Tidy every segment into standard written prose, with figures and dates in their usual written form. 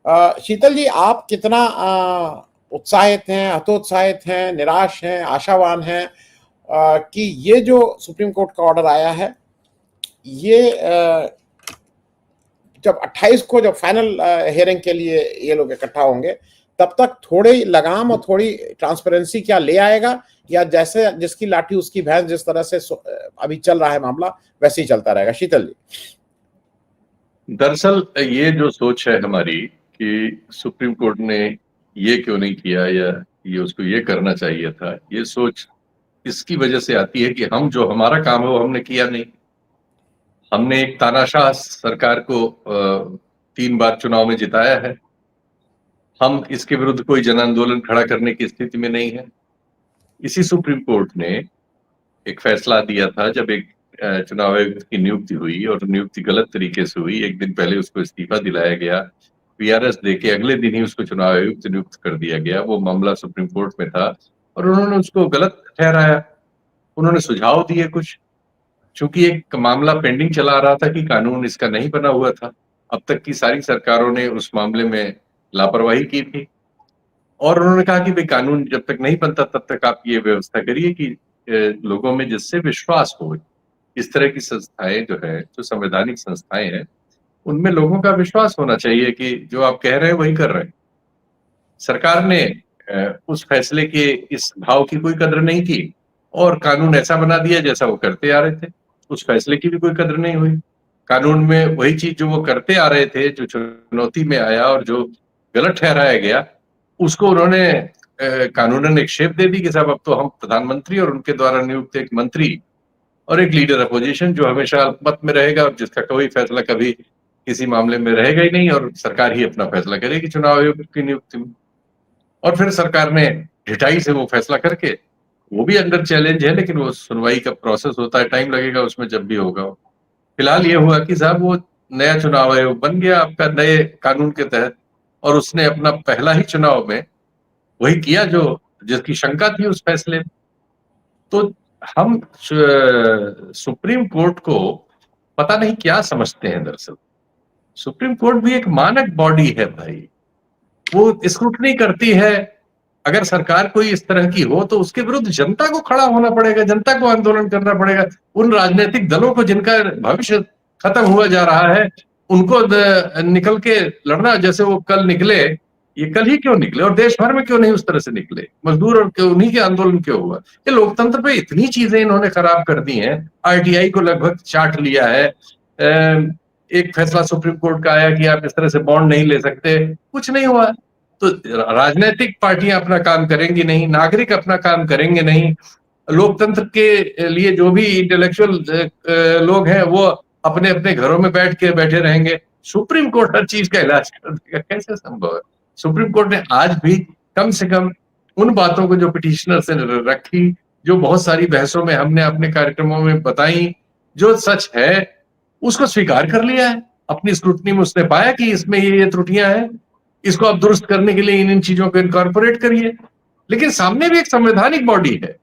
शीतल जी, आप कितना उत्साहित हैं, हतोत्साहित हैं, निराश हैं, आशावान हैं कि ये जो सुप्रीम कोर्ट का ऑर्डर आया है, ये जब 28 को जब फाइनल हियरिंग के लिए ये लोग इकट्ठा होंगे, तब तक थोड़ी लगाम और थोड़ी ट्रांसपेरेंसी क्या ले आएगा, या जैसे जिसकी लाठी उसकी भैंस, जिस तरह से अभी चल रहा है मामला, वैसे ही चलता रहेगा? शीतल जी। दरअसल ये जो सोच है हमारी कि सुप्रीम कोर्ट ने ये क्यों नहीं किया या ये उसको ये करना चाहिए था, ये सोच इसकी वजह से आती है कि हम जो हमारा काम है वो हमने किया नहीं। हमने एक तानाशाह सरकार को 3 बार चुनाव में जिताया है। हम इसके विरुद्ध कोई जन आंदोलन खड़ा करने की स्थिति में नहीं है। इसी सुप्रीम कोर्ट ने एक फैसला दिया था जब एक चुनाव आयुक्त की नियुक्ति हुई और नियुक्ति गलत तरीके से हुई। एक दिन पहले उसको इस्तीफा दिलाया गया, वीआरएस देके अगले दिन ही उसको चुनाव आयुक्त नियुक्त कर दिया गया। वो मामला सुप्रीम कोर्ट में था और उन्होंने उसको गलत ठहराया। उन्होंने सुझाव दिए कुछ, चूंकि एक मामला पेंडिंग चला रहा था कि कानून इसका नहीं बना हुआ था। अब तक की सारी सरकारों ने उस मामले में लापरवाही की थी और उन्होंने कहा कि भाई कानून जब तक नहीं बनता तब तक आप ये व्यवस्था करिए कि लोगों में जिससे विश्वास हो। इस तरह की संस्थाएं जो है, जो संवैधानिक संस्थाएं हैं, उनमें लोगों का विश्वास होना चाहिए कि जो आप कह रहे हैं वही कर रहे हैं। सरकार ने उस फैसले के इस भाव की कोई कदर नहीं की और कानून ऐसा बना दिया जैसा वो करते आ रहे थे। उस फैसले की भी कोई कदर नहीं हुई। कानून में वही चीज जो वो करते आ रहे थे, जो चुनौती में आया और जो गलत ठहराया गया, उसको उन्होंने कानूनन एक शेप दे दी कि साहब अब तो हम प्रधानमंत्री और उनके द्वारा नियुक्त एक मंत्री और एक लीडर अपोजिशन जो हमेशा अल्पमत में रहेगा और जिसका कोई फैसला कभी किसी मामले में रहेगा ही नहीं, और सरकार ही अपना फैसला करेगी चुनाव आयोग की नियुक्ति में। और फिर सरकार ने ढिठाई से वो फैसला करके, वो भी अंडर चैलेंज है, लेकिन वो सुनवाई का प्रोसेस होता है, टाइम लगेगा उसमें जब भी होगा। फिलहाल ये हुआ कि साहब वो नया चुनाव आयोग बन गया आपका नए कानून के तहत, और उसने अपना पहला ही चुनाव में वही किया जो जिसकी शंका थी उस फैसले में। तो हम सुप्रीम कोर्ट को पता नहीं क्या समझते हैं। दरअसल सुप्रीम कोर्ट भी एक मानक बॉडी है भाई, वो स्क्रूटनी करती है। अगर सरकार कोई इस तरह की हो तो उसके विरुद्ध जनता को खड़ा होना पड़ेगा, जनता को आंदोलन करना पड़ेगा। उन राजनीतिक दलों को जिनका भविष्य खत्म हुआ जा रहा है, उनको निकल के लड़ना, जैसे वो कल निकले, ये कल ही क्यों निकले और देश भर में क्यों नहीं उस तरह से निकले? मजदूर और उन्हीं के आंदोलन क्यों हुआ? ये लोकतंत्र पे इतनी चीजें इन्होंने खराब कर दी हैं। आरटीआई को लगभग चाट लिया है। एक फैसला सुप्रीम कोर्ट का आया कि आप इस तरह से बॉन्ड नहीं ले सकते, कुछ नहीं हुआ। तो राजनीतिक पार्टियां अपना काम करेंगी नहीं, नागरिक अपना काम करेंगे नहीं, लोकतंत्र के लिए जो भी इंटेलेक्चुअल लोग हैं वो अपने अपने घरों में बैठे रहेंगे। सुप्रीम कोर्ट हर चीज का इलाज कर देगा, कैसे संभव है? सुप्रीम कोर्ट ने आज भी कम से कम उन बातों को जो पिटिशनर से रखी, जो बहुत सारी बहसों में हमने अपने कार्यक्रमों में बताई, जो सच है उसको स्वीकार कर लिया है। अपनी स्क्रूटनी में उसने पाया कि इसमें ये त्रुटियां हैं, इसको आप दुरुस्त करने के लिए इन चीजों को इनकॉर्पोरेट करिए। लेकिन सामने भी एक संवैधानिक बॉडी है,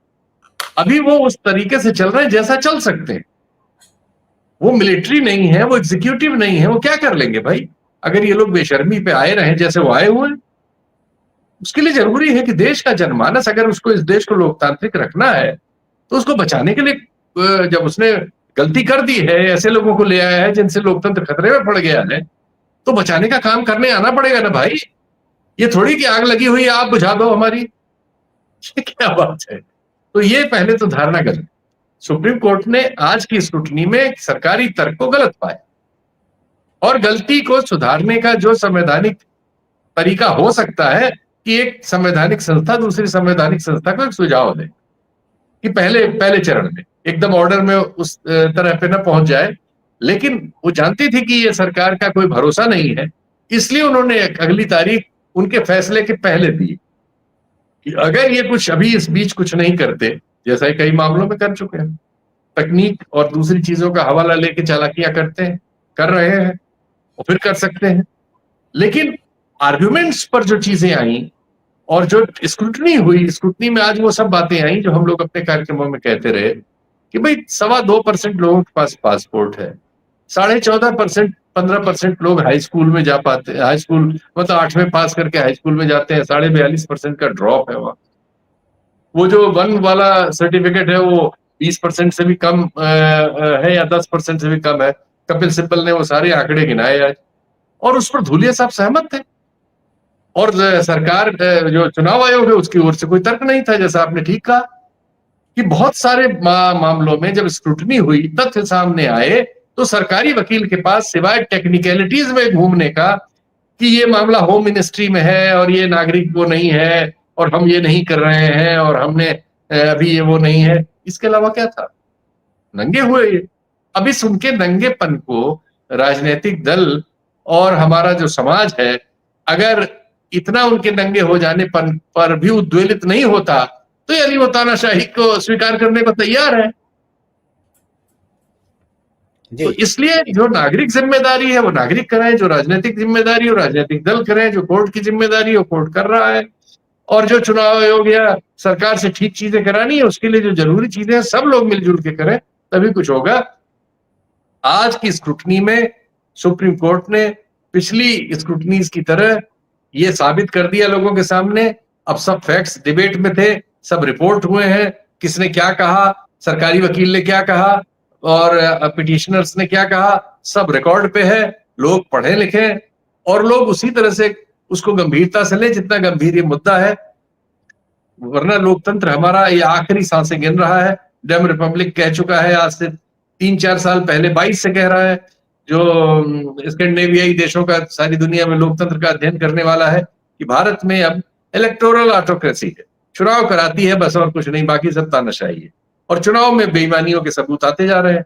अभी वो उस तरीके से चल रहे हैं जैसा चल सकते हैं। वो मिलिट्री नहीं है, वो एग्जीक्यूटिव नहीं है, वो क्या कर लेंगे भाई? अगर ये लोग बेशर्मी पे आए रहे जैसे वो आए हुए हैं, उसके लिए जरूरी है कि देश का जनमानस, अगर उसको इस देश को लोकतांत्रिक रखना है तो उसको बचाने के लिए जब उसने गलती कर दी है, ऐसे लोगों को ले आया है जिनसे लोकतंत्र खतरे में पड़ गया है, तो बचाने का काम करने आना पड़ेगा ना भाई। ये थोड़ी कि आग लगी हुई है आप बुझा दो हमारी, ये क्या बात है? तो ये पहले तो धारणा गलत। सुप्रीम कोर्ट ने आज की स्क्रूटनी में सरकारी तर्क को गलत पाया और गलती को सुधारने का जो संवैधानिक तरीका हो सकता है कि एक संवैधानिक संस्था दूसरी संवैधानिक संस्था को एक सुझाव दे कि पहले चरण में एकदम ऑर्डर में उस तरह पे ना पहुंच जाए। लेकिन वो जानती थी कि ये सरकार का कोई भरोसा नहीं है, इसलिए उन्होंने अगली तारीख उनके फैसले के पहले दी कि अगर ये कुछ अभी इस बीच कुछ नहीं करते, जैसा ही कई मामलों में कर चुके हैं, तकनीक और दूसरी चीजों का हवाला लेके चालाकियां कर रहे हैं और फिर कर सकते हैं। लेकिन आर्गुमेंट्स पर जो चीजें आई और जो स्क्रूटनी हुई, स्क्रूटनी में आज वो सब बातें आई जो हम लोग अपने कार्यक्रमों में कहते रहे कि भाई 2.25% लोगों के पास पासपोर्ट है, 14.5% 15% लोग हाई स्कूल में जा पाते हैं, हाई स्कूल मतलब 8वें पास करके हाई स्कूल में जाते हैं, 42.5% का ड्रॉप है वहाँ। वो जो 1 वाला सर्टिफिकेट है वो 20% से भी कम है या 10% से भी कम है। कपिल सिब्बल ने वो सारे आंकड़े गिनाए आज, और उस पर धूलिया साहब सहमत थे। और सरकार जो चुनाव आयोग है उसकी ओर से कोई तर्क नहीं था, जैसा आपने ठीक कहा कि बहुत सारे मामलों में जब स्क्रूटनी हुई, तथ्य सामने आए, तो सरकारी वकील के पास सिवाय टेक्निकलिटीज में घूमने का कि ये मामला होम मिनिस्ट्री में है और ये नागरिक वो नहीं है और हम ये नहीं कर रहे हैं और हमने अभी ये वो नहीं है, इसके अलावा क्या था? नंगे हुए ये। अब इस उनके नंगेपन को राजनीतिक दल और हमारा जो समाज है, अगर इतना उनके नंगे हो जाने पर भी उद्वेलित नहीं होता, तो यानी वो तानाशाही को स्वीकार करने को तैयार है। तो इसलिए जो नागरिक जिम्मेदारी है वो नागरिक करें, जो राजनीतिक जिम्मेदारी है राजनीतिक दल करें, जो कोर्ट की जिम्मेदारी है वो कोर्ट कर रहा है, और जो चुनाव आयोग या सरकार से ठीक चीजें करानी है उसके लिए जो जरूरी चीजें हैं सब लोग मिलजुल के करें, तभी कुछ होगा। आज की स्क्रूटनी में सुप्रीम कोर्ट ने पिछली स्क्रूटनीज की तरह ये साबित कर दिया लोगों के सामने। अब सब फैक्ट्स डिबेट में थे, सब रिपोर्ट हुए हैं, किसने क्या कहा, सरकारी वकील ने क्या कहा और पिटिशनर्स ने क्या कहा, सब रिकॉर्ड पे है। लोग पढ़े लिखे और लोग उसी तरह से उसको गंभीरता से ले जितना गंभीर ये मुद्दा है, वरना लोकतंत्र हमारा ये आखिरी सांसें गिन रहा है। डेम रिपब्लिक कह चुका है आज से 3-4 साल पहले, 22 से कह रहा है, जो स्कैंडिनेवियाई देशों का सारी दुनिया में लोकतंत्र का अध्ययन करने वाला है, कि भारत में अब इलेक्टोरल ऑटोक्रेसी है, चुनाव कराती है बस और कुछ नहीं, बाकी सब तानाशाही है। और चुनाव में बेईमानियों के सबूत आते जा रहे हैं।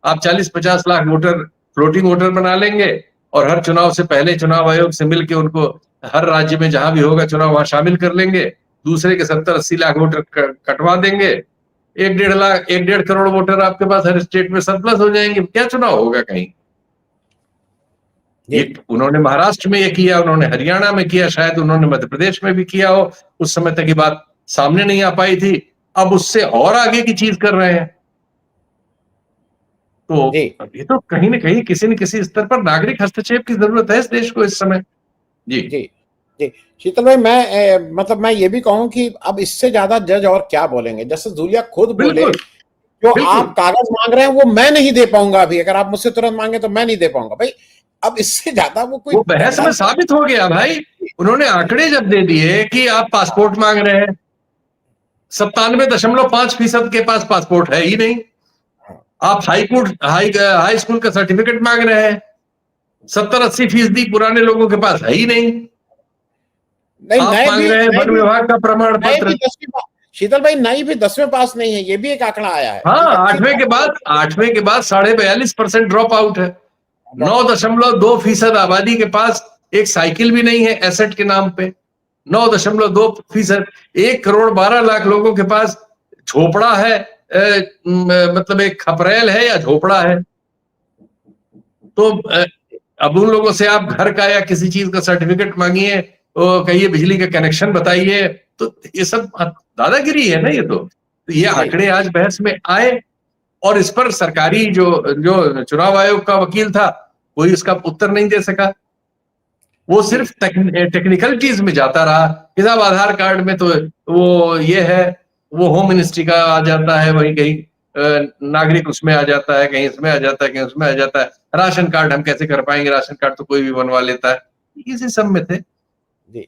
आप 40-50 लाख वोटर फ्लोटिंग वोटर बना लेंगे और हर चुनाव से पहले चुनाव आयोग से मिलकर उनको हर राज्य में जहां भी होगा चुनाव वहां शामिल कर लेंगे, दूसरे के 70-80 लाख वोटर कटवा देंगे, 1-1.5 करोड़ वोटर आपके पास हर स्टेट में सरप्लस हो जाएंगे, क्या चुनाव होगा कहीं? ये उन्होंने महाराष्ट्र में ये किया, उन्होंने हरियाणा में किया, शायद उन्होंने मध्य प्रदेश में भी किया हो, उस समय तक ये बात सामने नहीं आ पाई थी, अब उससे और आगे की चीज कर रहे हैं। तो ये तो कहीं ना कहीं किसी न किसी स्तर पर नागरिक हस्तक्षेप की जरूरत है इस देश को इस समय। जी जी जी शीतल भाई, मैं ये भी कहूं कि अब इससे ज्यादा जज और क्या बोलेंगे। जैसे धूलिया खुद बोले, जो आप कागज मांग रहे हैं वो मैं नहीं दे पाऊंगा, अभी अगर आप मुझसे तुरंत मांगे तो मैं नहीं दे पाऊंगा। भाई अब इससे ज्यादा वो कोई बहस में साबित हो गया भाई। उन्होंने आंकड़े जब दे दिए कि आप पासपोर्ट मांग रहे हैं, 97.5% के पास पासपोर्ट है ही नहीं। आप हाई स्कूल का सर्टिफिकेट मांग रहे हैं, 70-80% पुराने लोगों के पास है ही नहीं। आप मांग रहे हैं वन विभाग का प्रमाण पत्र। शीतल भाई, नई भी 10वें पास नहीं है, ये भी एक आंकड़ा आया है। हाँ, 8वें के बाद 42.5% ड्रॉप आउट है। 9.2% आबादी के पास एक साइकिल भी नहीं है एसेट के नाम पे। 9.2%, 1.12 करोड़ लोगों के पास झोपड़ा है, मतलब एक खपरेल है या झोपड़ा है। तो अब उन लोगों से आप घर का या किसी चीज का सर्टिफिकेट मांगिए, कहिए बिजली का कनेक्शन बताइए, तो ये सब दादागिरी है ना। ये तो ये आंकड़े आज बहस में आए और इस पर सरकारी जो चुनाव आयोग का वकील था कोई इसका उत्तर नहीं दे सका। वो सिर्फ टेक्निकल चीज में जाता रहा कि साहब आधार कार्ड में तो वो ये है, वो होम मिनिस्ट्री का आ जाता है, वही कहीं नागरिक उसमें आ जाता है, कहीं इसमें आ जाता है, कहीं उसमें आ जाता है। राशन कार्ड हम कैसे कर पाएंगे, राशन कार्ड तो कोई भी बनवा लेता है, इसी सब में थे। जी